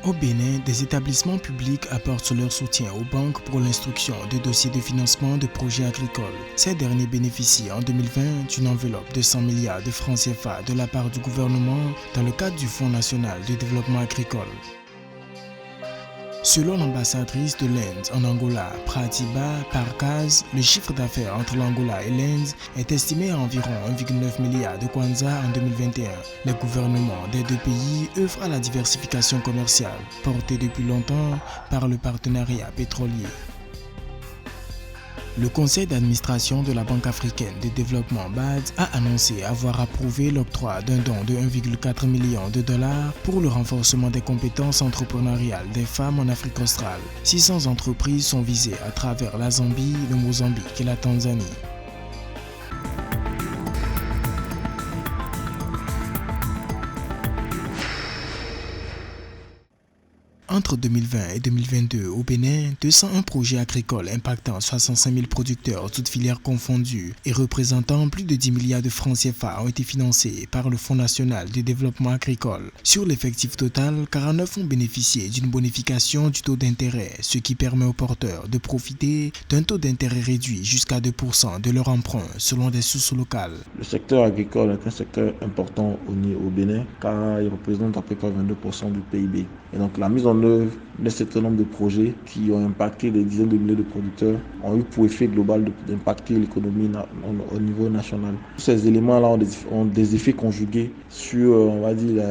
Au Bénin, des établissements publics apportent leur soutien aux banques pour l'instruction de dossiers de financement de projets agricoles. Ces derniers bénéficient en 2020 d'une enveloppe de 100 milliards de francs CFA de la part du gouvernement dans le cadre du Fonds national de développement agricole. Selon l'ambassadrice de l'Inde en Angola, Pratibha Parkaz, le chiffre d'affaires entre l'Angola et l'Inde est estimé à environ 1,9 milliard de kwanza en 2021. Les gouvernements des deux pays œuvrent à la diversification commerciale, portée depuis longtemps par le partenariat pétrolier. Le conseil d'administration de la Banque africaine de développement BAD a annoncé avoir approuvé l'octroi d'un don de 1,4 million de dollars pour le renforcement des compétences entrepreneuriales des femmes en Afrique australe. 600 entreprises sont visées à travers la Zambie, le Mozambique et la Tanzanie. Entre 2020 et 2022, au Bénin, 201 projets agricoles impactant 65 000 producteurs, toutes filières confondues, et représentant plus de 10 milliards de francs CFA ont été financés par le Fonds national de développement agricole. Sur l'effectif total, 49 ont bénéficié d'une bonification du taux d'intérêt, ce qui permet aux porteurs de profiter d'un taux d'intérêt réduit jusqu'à 2% de leur emprunt, selon des sources locales. Le secteur agricole est un secteur important au Bénin, car il représente à peu près 22% du PIB. Et donc la mise en œuvre d'un certain nombre de projets qui ont impacté des dizaines de milliers de producteurs ont eu pour effet global d'impacter l'économie au niveau national. Tous ces éléments-là ont des effets conjugués sur, on va dire,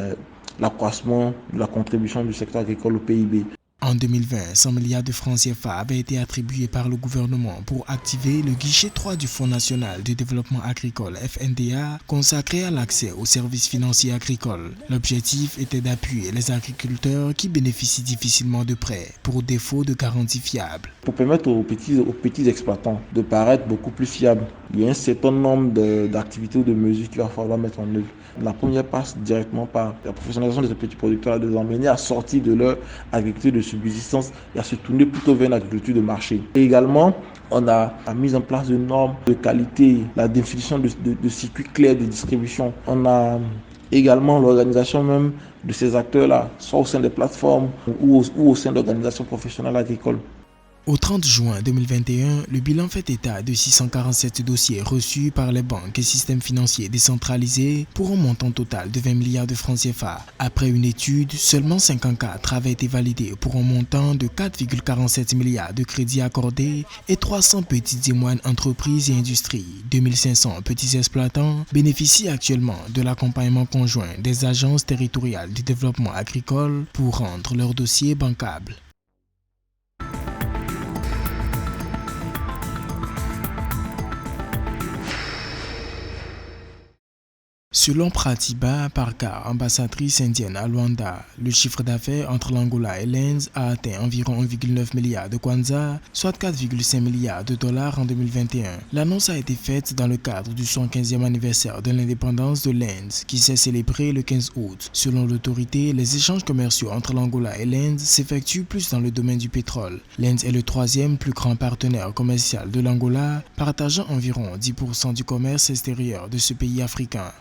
l'accroissement de la contribution du secteur agricole au PIB. En 2020, 100 milliards de francs CFA avaient été attribués par le gouvernement pour activer le guichet 3 du Fonds national de développement agricole FNDA consacré à l'accès aux services financiers agricoles. L'objectif était d'appuyer les agriculteurs qui bénéficient difficilement de prêts pour défaut de garanties fiables. Pour permettre aux petits exploitants de paraître beaucoup plus fiables, il y a un certain nombre d'activités ou de mesures qu'il va falloir mettre en œuvre. La première passe directement par la professionnalisation des petits producteurs, de les emmener à sortir de leur agriculture de subsistance et à se tourner plutôt vers l'agriculture de marché. Et également, on a la mise en place de normes de qualité, la définition de circuits clairs de distribution. On a également l'organisation même de ces acteurs-là, soit au sein des plateformes ou au sein d'organisations professionnelles agricoles. Au 30 juin 2021, le bilan fait état de 647 dossiers reçus par les banques et systèmes financiers décentralisés pour un montant total de 20 milliards de francs CFA. Après une étude, seulement 54 avaient été validés pour un montant de 4,47 milliards de crédits accordés et 300 petites et moyennes entreprises et industries. 2500 petits exploitants bénéficient actuellement de l'accompagnement conjoint des agences territoriales du développement agricole pour rendre leurs dossiers bancables. Selon Pratibha Parkaz, ambassadrice indienne à Luanda, le chiffre d'affaires entre l'Angola et l'Inde a atteint environ 1,9 milliard de kwanza, soit 4,5 milliards de dollars en 2021. L'annonce a été faite dans le cadre du 115e anniversaire de l'indépendance de l'Inde, qui s'est célébré le 15 août. Selon l'autorité, les échanges commerciaux entre l'Angola et l'Inde s'effectuent plus dans le domaine du pétrole. L'Inde est le troisième plus grand partenaire commercial de l'Angola, partageant environ 10% du commerce extérieur de ce pays africain.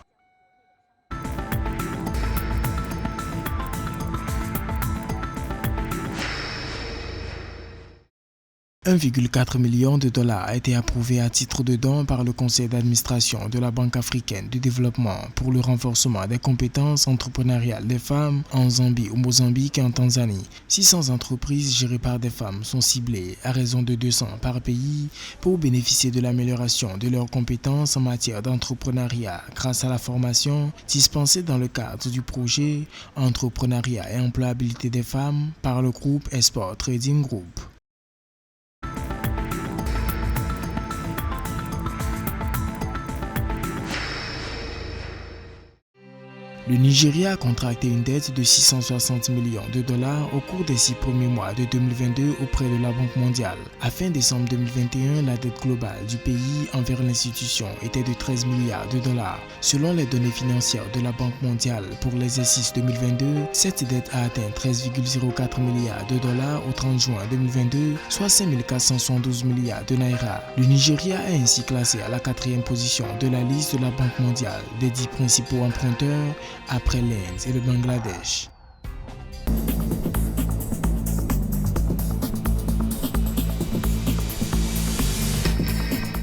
1,4 million de dollars a été approuvé à titre de don par le conseil d'administration de la Banque africaine de développement pour le renforcement des compétences entrepreneuriales des femmes en Zambie, au Mozambique et en Tanzanie. 600 entreprises gérées par des femmes sont ciblées à raison de 200 par pays pour bénéficier de l'amélioration de leurs compétences en matière d'entrepreneuriat grâce à la formation dispensée dans le cadre du projet Entrepreneuriat et employabilité des femmes par le groupe Export Trading Group. Le Nigeria a contracté une dette de 660 millions de dollars au cours des 6 premiers mois de 2022 auprès de la Banque mondiale. À fin décembre 2021, la dette globale du pays envers l'institution était de 13 milliards de dollars. Selon les données financières de la Banque mondiale pour l'exercice 2022, cette dette a atteint 13,04 milliards de dollars au 30 juin 2022, soit 5 472 milliards de naira. Le Nigeria est ainsi classé à la 4e position de la liste de la Banque mondiale des 10 principaux emprunteurs après l'Inde et le Bangladesh.